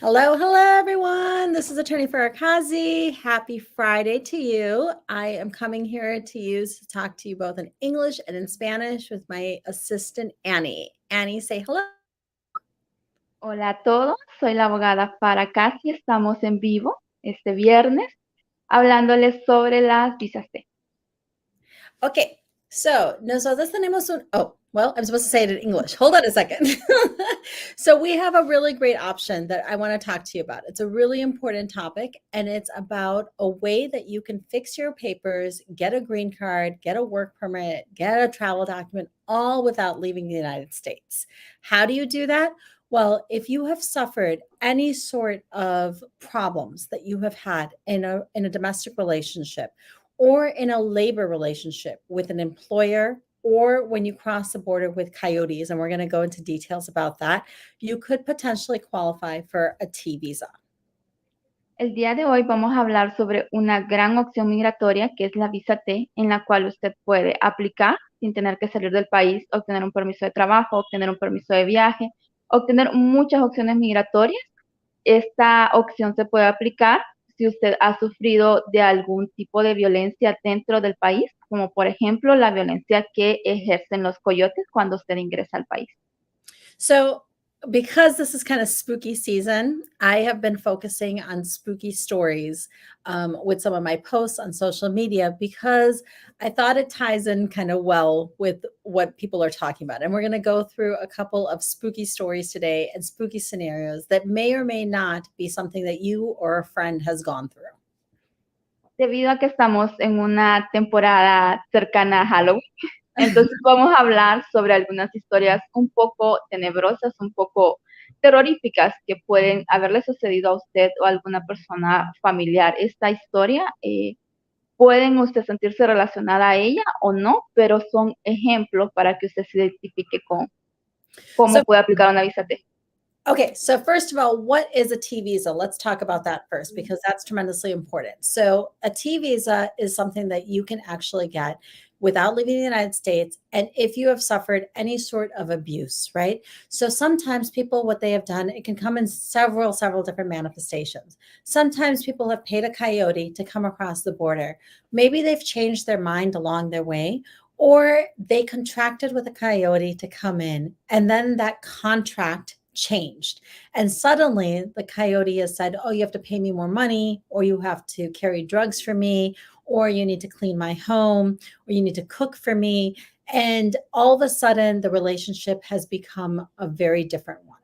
Hello, hello, everyone. This is Attorney Farakazi. Happy Friday to you. I am coming here to talk to you both in English and in Spanish with my assistant, Annie. Annie, say hello. Hola a todos, soy la abogada Farah Kasi. Estamos en vivo este viernes hablándoles sobre las visas T. Okay, so nosotros tenemos I'm supposed to say it in English. Hold on a second. So we have a really great option that I want to talk to you about. It's a really important topic, and it's about a way that you can fix your papers, get a green card, get a work permit, get a travel document, all without leaving the United States. How do you do that? Well, if you have suffered any sort of problems that you have had in a domestic relationship, or in a labor relationship with an employer, or when you cross the border with coyotes, and we're going to go into details about that, you could potentially qualify for a T visa. El día de hoy vamos a hablar sobre una gran opción migratoria que es la visa T, en la cual usted puede aplicar sin tener que salir del país, obtener un permiso de trabajo, obtener un permiso de viaje, obtener muchas opciones migratorias. Esta opción se puede aplicar si usted ha sufrido de algún tipo de violencia dentro del país, como por ejemplo la violencia que ejercen los coyotes cuando usted ingresa al país. So, because this is kind of spooky season, I have been focusing on spooky stories with some of my posts on social media because I thought it ties in kind of well with what people are talking about. And we're going to go through a couple of spooky stories today and spooky scenarios that may or may not be something that you or a friend has gone through. Debido a que estamos en una temporada cercana a Halloween, entonces vamos a hablar sobre algunas historias un poco tenebrosas, un poco terroríficas que pueden haberle sucedido a usted o a alguna persona familiar. Esta historia pueden usted sentirse relacionada a ella o no, pero son ejemplos para que usted se identifique con cómo puede aplicar una visa T. Okay, so first of all, what is a T visa? Let's talk about that first because that's tremendously important. So, a T visa is something that you can actually get without leaving the United States, and if you have suffered any sort of abuse, right? So, sometimes people, what they have done, it can come in several different manifestations. Sometimes people have paid a coyote to come across the border. Maybe they've changed their mind along their way, or they contracted with a coyote to come in, and then that contract changed. And suddenly the coyote has said, oh, you have to pay me more money, or you have to carry drugs for me, or you need to clean my home, or you need to cook for me. And all of a sudden, the relationship has become a very different one.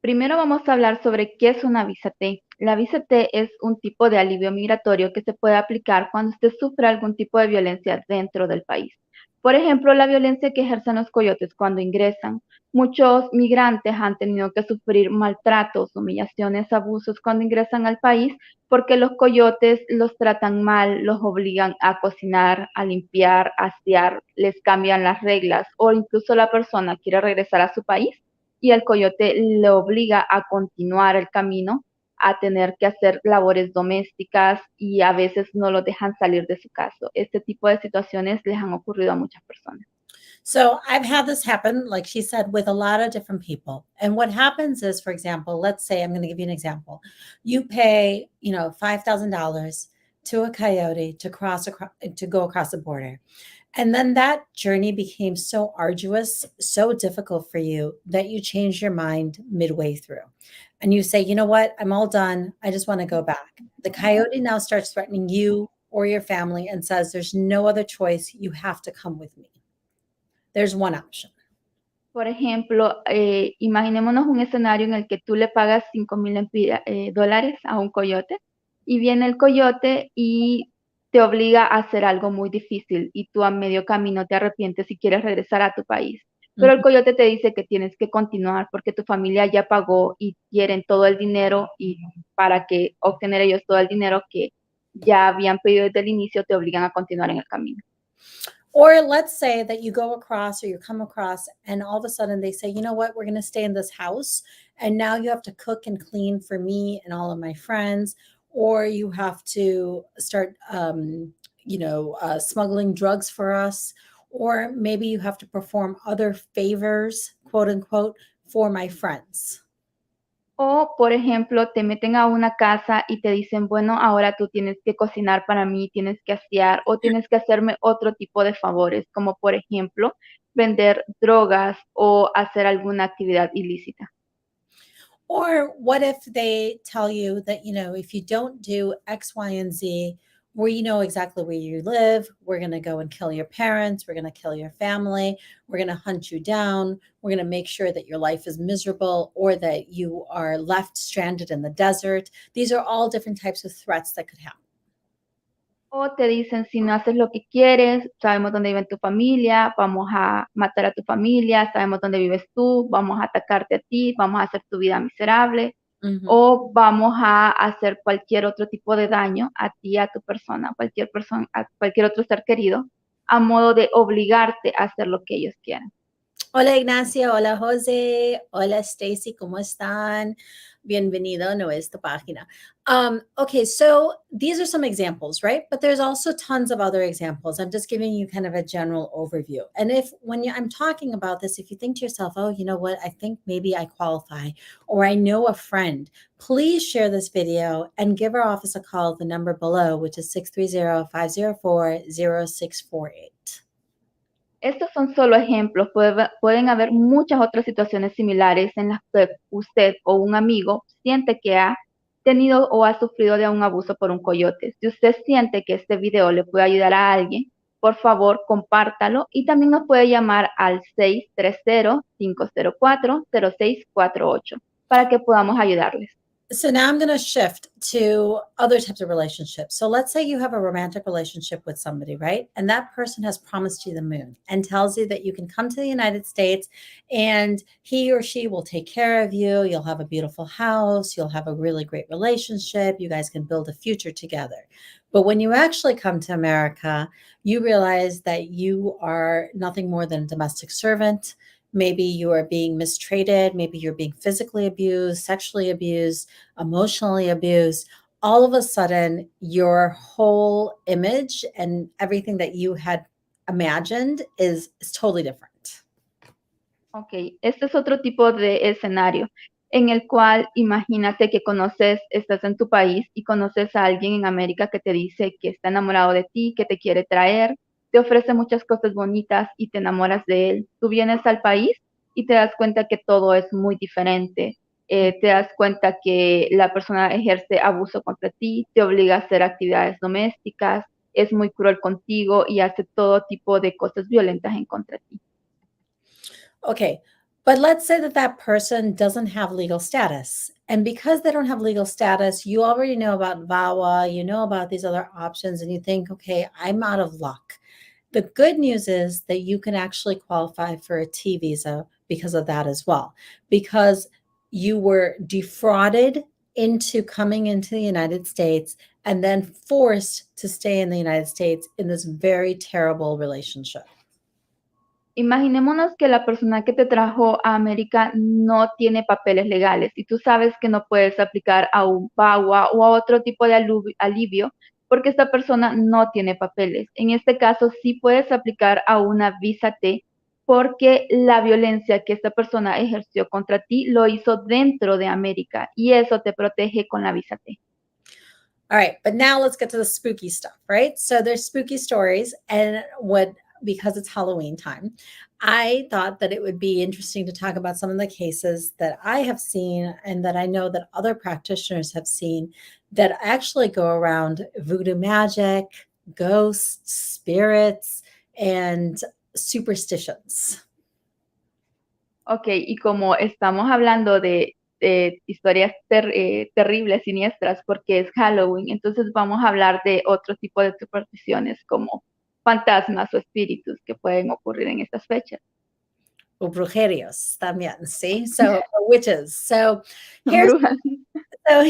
Primero vamos a hablar sobre qué es una visa T. La visa T es un tipo de alivio migratorio que se puede aplicar cuando usted sufre algún tipo de violencia dentro del país. Por ejemplo, la violencia que ejercen los coyotes cuando ingresan. Muchos migrantes han tenido que sufrir maltratos, humillaciones, abusos cuando ingresan al país porque los coyotes los tratan mal, los obligan a cocinar, a limpiar, a asear, les cambian las reglas o incluso la persona quiere regresar a su país y el coyote le obliga a continuar el camino, a tener que hacer labores domésticas y a veces no lo dejan salir de su casa. Este tipo de situaciones les han ocurrido a muchas personas. So I've had this happen, like she said, with a lot of different people. And what happens is, for example, let's say I'm going to give you an example. You pay, $5,000 to a coyote to go across the border. And then that journey became so arduous, so difficult for you that you change your mind midway through. And you say, you know what? I'm all done. I just want to go back. The coyote now starts threatening you or your family and says, there's no other choice. You have to come with me. There's one option. Por ejemplo, imaginémonos un escenario en el que tú le pagas $5,000 a un coyote y viene el coyote y te obliga a hacer algo muy difícil y tú a medio camino te arrepientes y quieres regresar a tu país. Pero el coyote te dice que tienes que continuar porque tu familia ya pagó y quieren todo el dinero y para que obtener ellos todo el dinero que ya habían pedido desde el inicio te obligan a continuar en el camino. Or let's say that you go across or you come across and all of a sudden they say, you know what, we're going to stay in this house. And now you have to cook and clean for me and all of my friends. Or you have to start, smuggling drugs for us. Or maybe you have to perform other favors, quote unquote, for my friends. O, por ejemplo, te meten a una casa y te dicen, bueno, ahora tú tienes que cocinar para mí, tienes que asear o tienes que hacerme otro tipo de favores, como por ejemplo, vender drogas o hacer alguna actividad ilícita. Or what if they tell you that, if you don't do X, Y, and Z, we know exactly where you live. We're going to go and kill your parents. We're going to kill your family. We're going to hunt you down. We're going to make sure that your life is miserable or that you are left stranded in the desert. These are all different types of threats that could happen. O te dicen, si no haces lo que quieres, sabemos dónde vive tu familia, vamos a matar a tu familia, sabemos dónde vives tú, vamos a atacarte a ti, vamos a hacer tu vida miserable, Mhm. o vamos a hacer cualquier otro tipo de daño a ti, a tu persona, a cualquier otro ser querido, a modo de obligarte a hacer lo que ellos quieran. Hola Ignacia, hola José, hola Stacy, ¿cómo están? Bienvenido a nuestra página. Okay, so these are some examples, right? But there's also tons of other examples. I'm just giving you kind of a general overview. And I'm talking about this, if you think to yourself, oh, you know what, I think maybe I qualify, or I know a friend, please share this video and give our office a call at the number below, which is 630-504-0648. Estos son solo ejemplos, pueden haber muchas otras situaciones similares en las que usted o un amigo siente que ha tenido o ha sufrido de un abuso por un coyote. Si usted siente que este video le puede ayudar a alguien, por favor compártalo y también nos puede llamar al 630-504-0648 para que podamos ayudarles. So now I'm going to shift to other types of relationships. So let's say you have a romantic relationship with somebody, right? And that person has promised you the moon and tells you that you can come to the United States and he or she will take care of you. You'll have a beautiful house. You'll have a really great relationship. You guys can build a future together. But when you actually come to America, you realize that you are nothing more than a domestic servant. Maybe you are being mistreated. Maybe you're being physically abused, sexually abused, emotionally abused. All of a sudden, your whole image and everything that you had imagined is totally different. Ok, este es otro tipo de escenario en el cual imagínate que estás en tu país y conoces a alguien en América que te dice que está enamorado de ti, que te quiere traer, te ofrece muchas cosas bonitas y te enamoras de él. Tú vienes al país y te das cuenta que todo es muy diferente. Te das cuenta que la persona ejerce abuso contra ti, te obliga a hacer actividades domésticas, es muy cruel contigo y hace todo tipo de cosas violentas en contra de ti. Okay. But let's say that that person doesn't have legal status. And because they don't have legal status, you already know about VAWA, you know about these other options, and you think, okay, I'm out of luck. The good news is that you can actually qualify for a T visa because of that as well, because you were defrauded into coming into the United States and then forced to stay in the United States in this very terrible relationship. Imaginémonos que la persona que te trajo a América no tiene papeles legales y tú sabes que no puedes aplicar a un PAGUA o a otro tipo de alivio porque esta persona no tiene papeles. En este caso, sí puedes aplicar a una visa T porque la violencia que esta persona ejerció contra ti lo hizo dentro de América y eso te protege con la visa T. All right, but now let's get to the spooky stuff, right? So there's spooky stories, and because it's Halloween time, I thought that it would be interesting to talk about some of the cases that I have seen and that I know that other practitioners have seen that actually go around voodoo magic, ghosts, spirits, and superstitions. Ok, y como estamos hablando de historias terribles, siniestras, porque es Halloween, entonces vamos a hablar de otro tipo de supersticiones como fantasmas o espíritus que pueden ocurrir en estas fechas. O brujerios también, see? So witches. So here's Brujas. So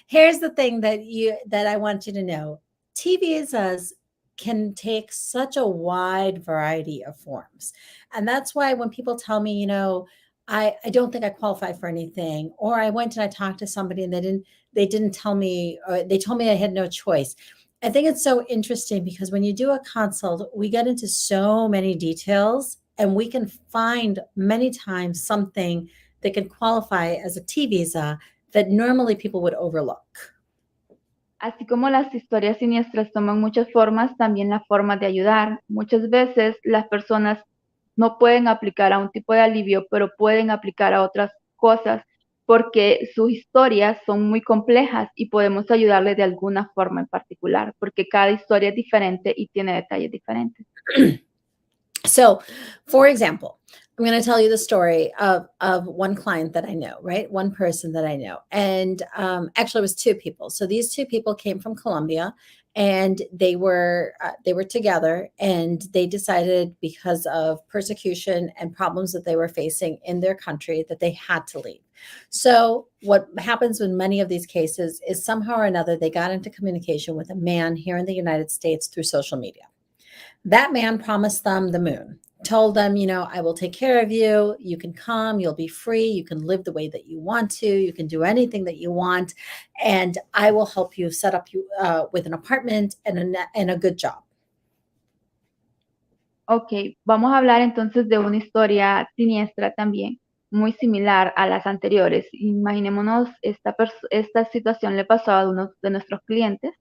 here's the thing that I want you to know. TVs can take such a wide variety of forms. And that's why when people tell me, I don't think I qualify for anything, or I went and I talked to somebody and they didn't tell me, or they told me I had no choice. I think it's so interesting because when you do a consult, we get into so many details and we can find many times something that can qualify as a T visa that normally people would overlook. Así como las historias siniestras toman muchas formas, también la forma de ayudar. Muchas veces las personas no pueden aplicar a un tipo de alivio, pero pueden aplicar a otras cosas porque sus historias son muy complejas y podemos ayudarle de alguna forma en particular, porque cada historia es diferente y tiene detalles diferentes. So, for example, I'm going to tell you the story of one client that I know, right? One person that I know. And actually, it was two people. So these two people came from Colombia, and they were together, and they decided, because of persecution and problems that they were facing in their country, that they had to leave. So what happens in many of these cases is somehow or another they got into communication with a man here in the United States through social media. That man promised them the moon, told them, I will take care of you. You can come, you'll be free. You can live the way that you want to. You can do anything that you want. And I will help you set up you with an apartment and a good job. Ok, vamos a hablar entonces de una historia siniestra también, muy similar a las anteriores. Imaginémonos, esta situación le pasó a uno de nuestros clientes.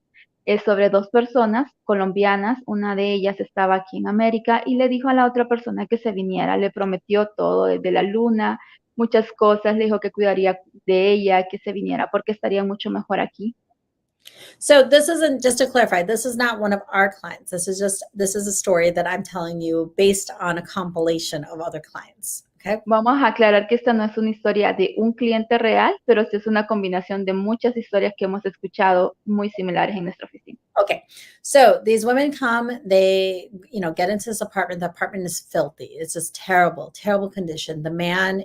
Es sobre dos personas colombianas, una de ellas estaba aquí en América y le dijo a la otra persona que se viniera, le prometió todo desde la luna, muchas cosas, le dijo que cuidaría de ella, que se viniera porque estaría mucho mejor aquí. So this isn't, just to clarify, this is not one of our clients. This is a story that I'm telling you based on a compilation of other clients. Okay. Vamos a aclarar que esta no es una historia de un cliente real, pero sí es una combinación de muchas historias que hemos escuchado muy similares en nuestra oficina. Okay. So these women come, they, get into this apartment. The apartment is filthy. It's just terrible, terrible condition. The man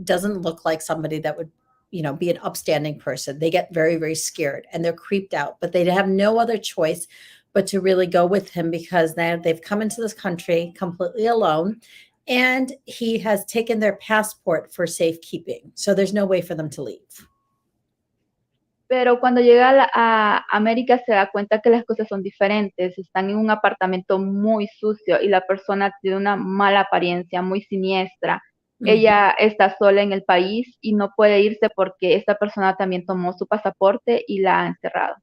doesn't look like somebody that would, be an upstanding person. They get very, very scared and they're creeped out, but they have no other choice but to really go with him because they've come into this country completely alone. And he has taken their passport for safekeeping. So there's no way for them to leave. Pero cuando llega a América se da cuenta que las cosas son diferentes. Están en un apartamento muy sucio y la persona tiene una mala apariencia, muy siniestra. Ella está sola en el país y no puede irse porque esta persona también tomó su pasaporte y la ha encerrado.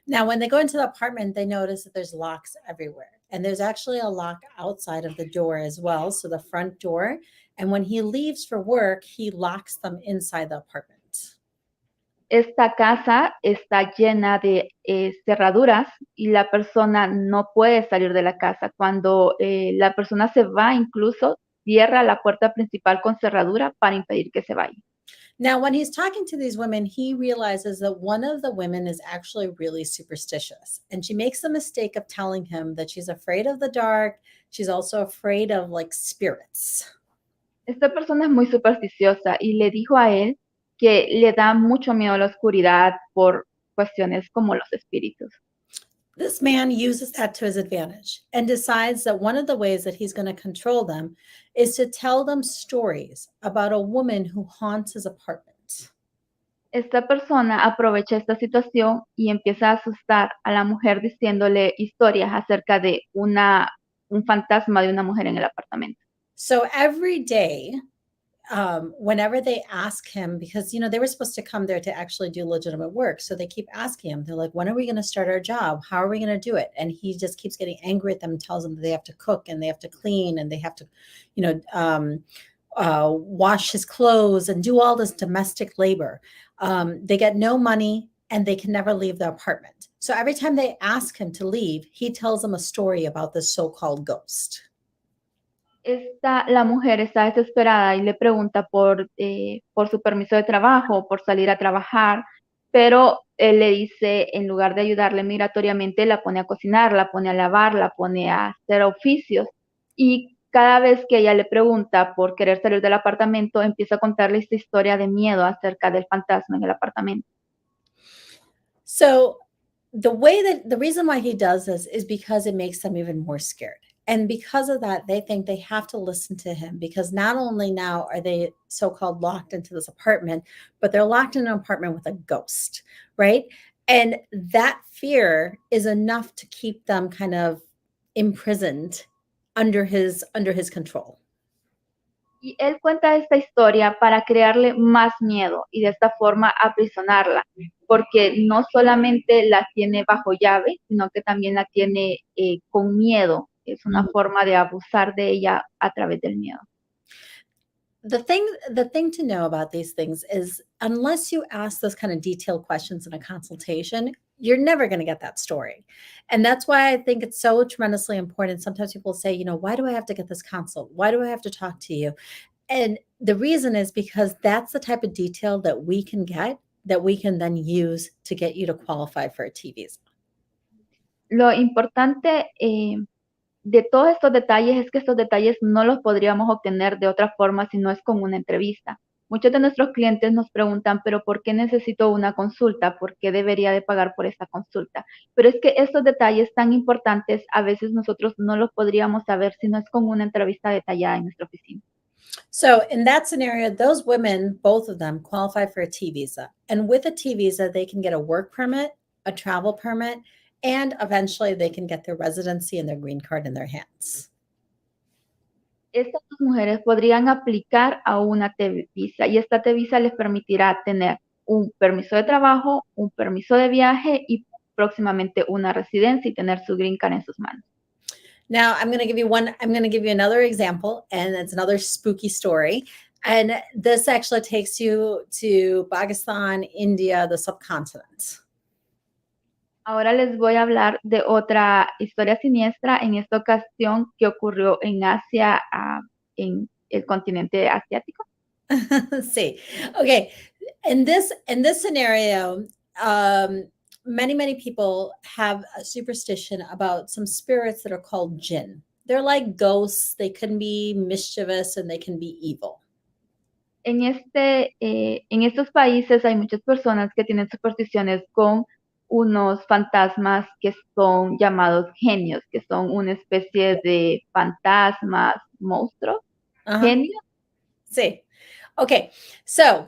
Now, when they go into the apartment, they notice that there's locks everywhere. And there's actually a lock outside of the door as well. So the front door. And when he leaves for work, he locks them inside the apartment. Esta casa está llena de cerraduras y la persona no puede salir de la casa. Cuando la persona se va, incluso cierra la puerta principal con cerradura para impedir que se vaya. Now, when he's talking to these women, he realizes that one of the women is actually really superstitious. And she makes the mistake of telling him that she's afraid of the dark. She's also afraid of like spirits. Esta persona es muy supersticiosa y le dijo a él que le da mucho miedo a la oscuridad por cuestiones como los espíritus. This man uses that to his advantage and decides that one of the ways that he's going to control them is to tell them stories about a woman who haunts his apartment. Esta persona aprovecha esta situación y empieza a asustar a la mujer diciéndole historias acerca de un fantasma de una mujer en el apartamento. So every day, whenever they ask him, because they were supposed to come there to actually do legitimate work, so they keep asking him. They're like, "When are we going to start our job? How are we going to do it?" And he just keeps getting angry at them and tells them that they have to cook and they have to clean and they have to, wash his clothes and do all this domestic labor. They get no money and they can never leave the apartment. So every time they ask him to leave, he tells them a story about this so-called ghost. La mujer está desesperada y le pregunta por su permiso de trabajo, por salir a trabajar, pero él le dice, en lugar de ayudarle migratoriamente, la pone a cocinar, la pone a lavar, la pone a hacer oficios. Y cada vez que ella le pregunta por querer salir del apartamento, empieza a contarle esta historia de miedo acerca del fantasma en el apartamento. So the reason why he does this is because it makes them even more scared. And because of that, they think they have to listen to him because not only now are they so-called locked into this apartment, but they're locked in an apartment with a ghost, right? And that fear is enough to keep them kind of imprisoned under his control. Y él cuenta esta historia para crearle más miedo y de esta forma aprisionarla, porque no solamente la tiene bajo llave, sino que también la tiene con miedo. Es una forma de abusar de ella a través del miedo. The thing to know about these things is unless you ask those kind of detailed questions in a consultation, you're never going to get that story. And that's why I think it's so tremendously important. Sometimes people say, why do I have to get this consult? Why do I have to talk to you? And the reason is because that's the type of detail that we can get that we can then use to get you to qualify for a T visa. Lo importante de todos estos detalles es que estos detalles no los podríamos obtener de otra forma si no es con una entrevista. Muchos de nuestros clientes nos preguntan, pero ¿por qué necesito una consulta? ¿Por qué debería de pagar por esta consulta? Pero es que estos detalles tan importantes a veces nosotros no los podríamos saber si no es con una entrevista detallada en nuestra oficina. So, in that scenario, those women, both of them, qualify for a T visa. And with a T visa, they can get a work permit, a travel permit, and eventually they can get their residency and their green card in their hands. Estas dos mujeres podrían aplicar a una T-visa y esta T-visa les permitirá tener un permiso de trabajo, un permiso de viaje y próximamente una residencia y tener su green card en sus manos. Now, I'm going to give you another example, and it's another spooky story. And this actually takes you to Pakistan, India, the subcontinent. Ahora les voy a hablar de otra historia siniestra, en esta ocasión que ocurrió en Asia, en el continente asiático. See, okay. In this scenario, many people have a superstition about some spirits that are called jinn. They're like ghosts. They can be mischievous and they can be evil. En estos países hay muchas personas que tienen supersticiones con unos fantasmas que son llamados genios, que son una especie de fantasmas, monstruos, genios. See, okay. So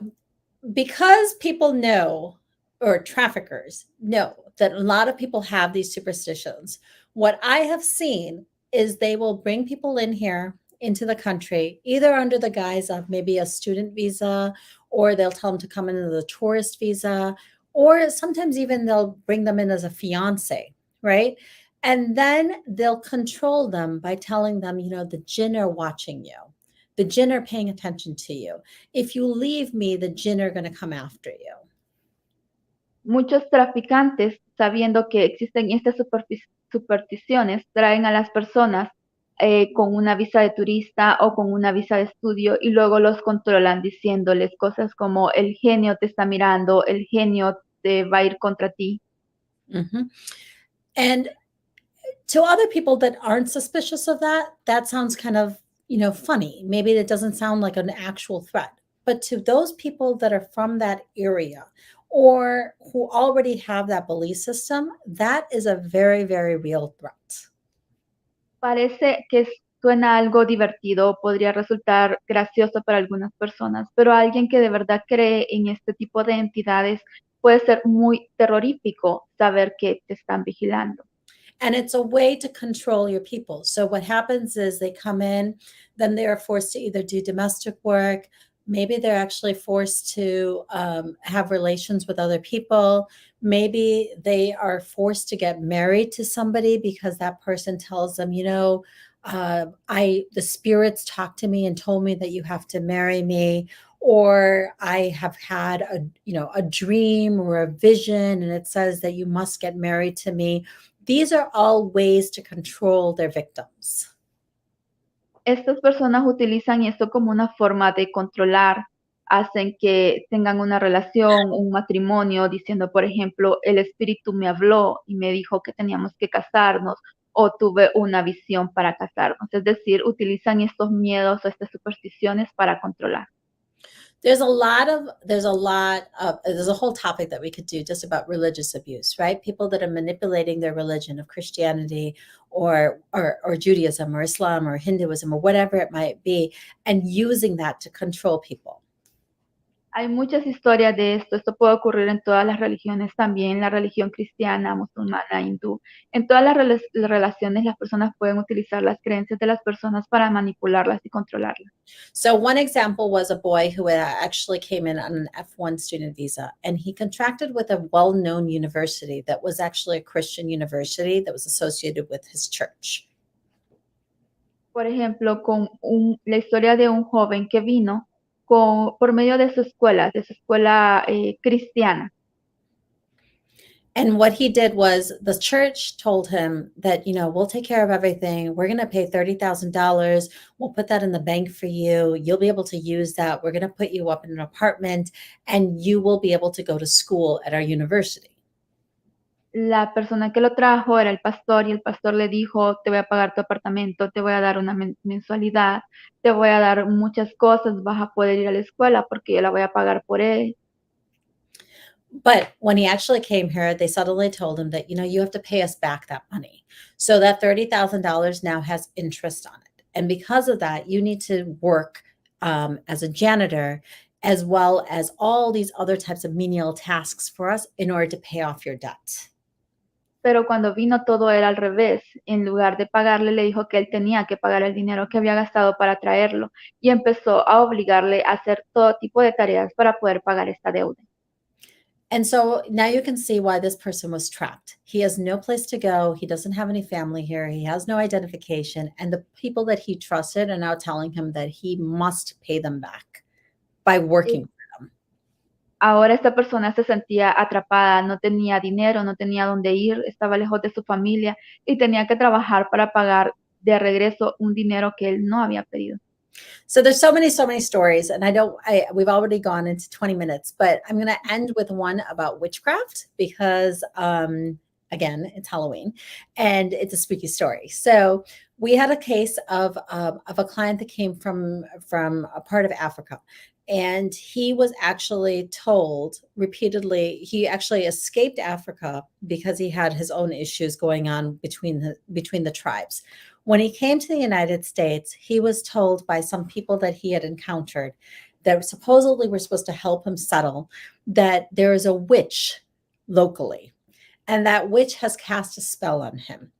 because people know, or traffickers know, that a lot of people have these superstitions, what I have seen is they will bring people in here into the country, either under the guise of maybe a student visa, or they'll tell them to come in as a tourist visa, or sometimes even they'll bring them in as a fiance, right? And then they'll control them by telling them, the jinn are watching you. The jinn are paying attention to you. If you leave me, the jinn are going to come after you. Muchos traficantes, sabiendo que existen estas supersticiones, traen a las personas con una visa de turista o con una visa de estudio y luego los controlan diciéndoles cosas como el genio te está mirando, el genio te va a ir contra ti. Mm-hmm. And to other people that aren't suspicious of that, that sounds kind of, funny. Maybe it doesn't sound like an actual threat. But to those people that are from that area or who already have that belief system, that is a very, very real threat. Parece que suena algo divertido, podría resultar gracioso para algunas personas, pero alguien que de verdad cree en este tipo de entidades puede ser muy terrorífico saber que te están vigilando. And it's a way to control your people. So what happens is they come in, then they are forced to either do domestic work. Maybe they're actually forced to have relations with other people. Maybe they are forced to get married to somebody because that person tells them, the spirits talked to me and told me that you have to marry me. Or I have had a dream or a vision, and it says that you must get married to me. These are all ways to control their victims. Estas personas utilizan esto como una forma de controlar, hacen que tengan una relación, un matrimonio, diciendo, por ejemplo, el espíritu me habló y me dijo que teníamos que casarnos o tuve una visión para casarnos. Es decir, utilizan estos miedos o estas supersticiones para controlar. There's a whole topic that we could do just about religious abuse, right? People that are manipulating their religion of Christianity or Judaism or Islam or Hinduism or whatever it might be, and using that to control people. Hay muchas historias de esto. Esto puede ocurrir en todas las religiones también, en la religión cristiana, musulmana, hindú. En todas las relaciones las personas pueden utilizar las creencias de las personas para manipularlas y controlarlas. So, one example was a boy who actually came in on an F1 student visa, and he contracted with a well known university that was actually a Christian university that was associated with his church. Por ejemplo, la historia de un joven que vino por medio de su escuela cristiana. And what he did was the church told him that, we'll take care of everything. We're going to pay $30,000. We'll put that in the bank for you. You'll be able to use that. We're going to put you up in an apartment and you will be able to go to school at our university. La persona que lo trajo era el pastor y el pastor le dijo, te voy a pagar tu apartamento, te voy a dar una mensualidad, te voy a dar muchas cosas, vas a poder ir a la escuela porque yo la voy a pagar por él. But when he actually came here, they suddenly told him that, you have to pay us back that money. So that $30,000 now has interest on it. And because of that, you need to work as a janitor, as well as all these other types of menial tasks for us in order to pay off your debt. Pero cuando vino todo era al revés. En lugar de pagarle, le dijo que él tenía que pagar el dinero que había gastado para traerlo y empezó a obligarle a hacer todo tipo de tareas para poder pagar esta deuda. And so now you can see why this person was trapped. He has no place to go. He doesn't have any family here. He has no identification. And the people that he trusted are now telling him that he must pay them back by working for them. Ahora esta persona se sentía atrapada, no tenía dinero, no tenía dónde ir, estaba lejos de su familia y tenía que trabajar para pagar de regreso un dinero que él no había pedido. So there's so many stories, and we've already gone into 20 minutes, but I'm going to end with one about witchcraft because, again, it's Halloween and it's a spooky story. So we had a case of a client that came from a part of Africa, and he was actually told repeatedly, he actually escaped Africa because he had his own issues going on between the tribes. When he came to the United States, he was told by some people that he had encountered that supposedly were supposed to help him settle that there is a witch locally, and that witch has cast a spell on him.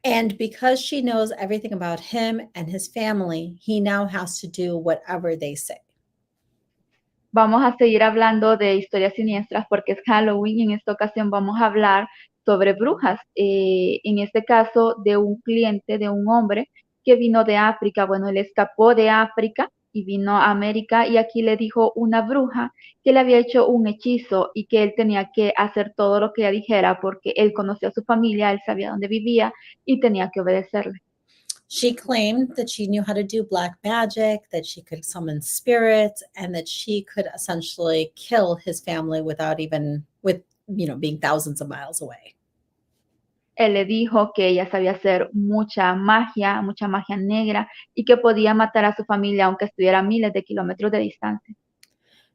And because she knows everything about him and his family, he now has to do whatever they say. Vamos a seguir hablando de historias siniestras porque es Halloween y en esta ocasión vamos a hablar sobre brujas. En este caso de un cliente, de un hombre que vino de África. Bueno, él escapó de África y vino a América y aquí le dijo una bruja que le había hecho un hechizo y que él tenía que hacer todo lo que ella dijera porque él conocía a su familia, él sabía dónde vivía y tenía que obedecerle. She claimed that she knew how to do black magic, that she could summon spirits, and that she could essentially kill his family being thousands of miles away. Él le dijo que ella sabía hacer mucha magia negra y que podía matar a su familia aunque estuviera a miles de kilómetros de distancia.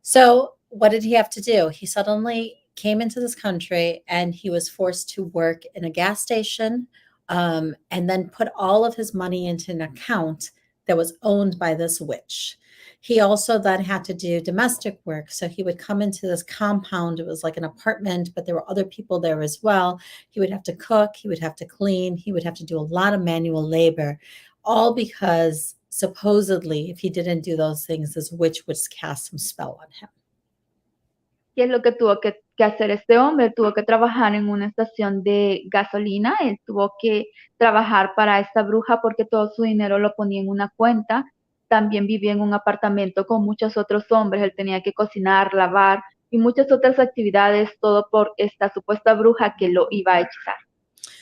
So what did he have to do? He suddenly came into this country and he was forced to work in a gas station, and then put all of his money into an account that was owned by this witch. He also then had to do domestic work. So he would come into this compound. It was like an apartment, but there were other people there as well. He would have to cook. He would have to clean. He would have to do a lot of manual labor, all because supposedly if he didn't do those things, this witch would cast some spell on him. ¿Qué es lo que tuvo que hacer este hombre? Tuvo que trabajar en una estación de gasolina, él tuvo que trabajar para esta bruja porque todo su dinero lo ponía en una cuenta. También vivía en un apartamento con muchos otros hombres, él tenía que cocinar, lavar y muchas otras actividades, todo por esta supuesta bruja que lo iba a hechizar.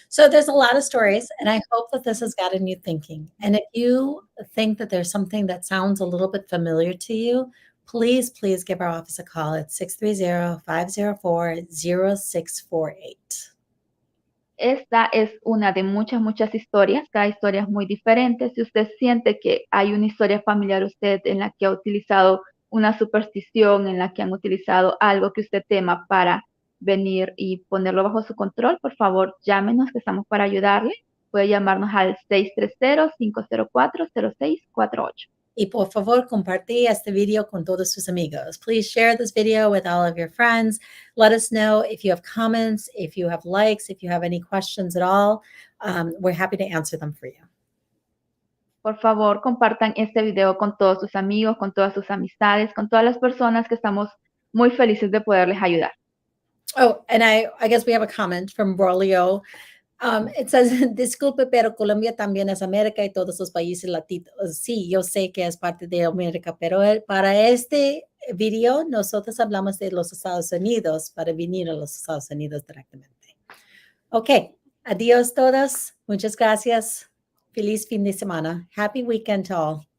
So there's a lot of stories, and I hope that this has gotten you thinking. And if you think that there's something that sounds a little bit familiar to you, please give our office a call at 630-504-0648. Esta es una de muchas historias, cada historia es muy diferente. Si usted siente que hay una historia familiar usted en la que ha utilizado una superstición, en la que han utilizado algo que usted tema para venir y ponerlo bajo su control, por favor, llámenos que estamos para ayudarle. Puede llamarnos al 630-504-0648. Y por favor, compartí este video con todos sus amigos. Please share this video with all of your friends. Let us know if you have comments, if you have likes, if you have any questions at all. We're happy to answer them for you. Por favor, compartan este video con todos sus amigos, con todas sus amistades, con todas las personas que estamos muy felices de poderles ayudar. Oh, and I guess we have a comment from Braulio. It says, disculpe, pero Colombia también es América y todos los países latinos. Sí, yo sé que es parte de América, pero para este video nosotros hablamos de los Estados Unidos para venir a los Estados Unidos directamente. Ok, adiós todos. Muchas gracias. Feliz fin de semana. Happy weekend to all.